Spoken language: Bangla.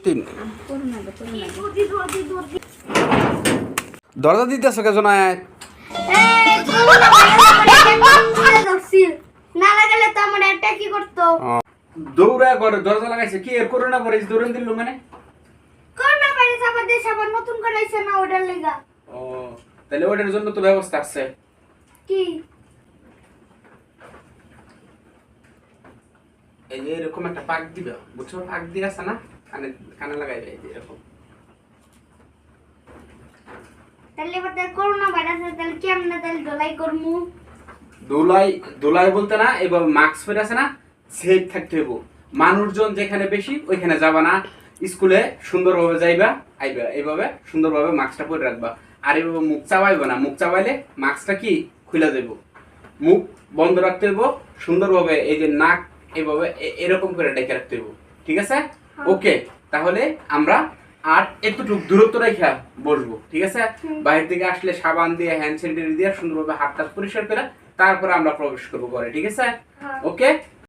তিন দরজা দিতেছ কে জনায় না লাগালে তো আমার এটা কি করতো দৌড়া করে দরজা লাগাইছে কি এর করোনা ভাইরাস দৌড়ান দিল মানে করোনা ভাইরাস আবার দেশ আবার নতুন করে আইছে না ওটার লাগা ও তাহলে ওটার জন্য তো ব্যবস্থা আছে কি এই যে এরকম একটা পাক দিবে বুঝছো পাক দিয়ে আছে না কানে কানে লাগাইবে এই যে এরকম তাহলে বাদে করোনা ভাইরাস তাহলে কেমনে তাহলে দলাই করমু দোলাই দোলাই বলতে না এবার মাস্ক পরে আছে না সেফ থাকতে হইব মানুষজন যেখানে বেশি ওইখানে যাবা না স্কুলে সুন্দরভাবে যাইবা আইবা এইভাবে সুন্দরভাবে মাস্কটা পরে রাখবা আর এইভাবে মুখ চাবাইবা না মুখ চাবাইলে মাস্কটা কি খুলে দেব মুখ বন্ধ রাখতে হইব সুন্দরভাবে এই যে নাক এইভাবে এরকম করে ডেকে রাখতে হইব ঠিক আছে ওকে তাহলে আমরা আর এতটুকু দূরত্ব রেখে বসবো ঠিক আছে বাইরে থেকে আসলে সাবান দিয়ে হ্যান্ড স্যানিটাইজার দিয়ে সুন্দরভাবে হাতটা পরিষ্কার করে তারপরে আমরা প্রবেশ করবো ঘরে ঠিক আছে ওকে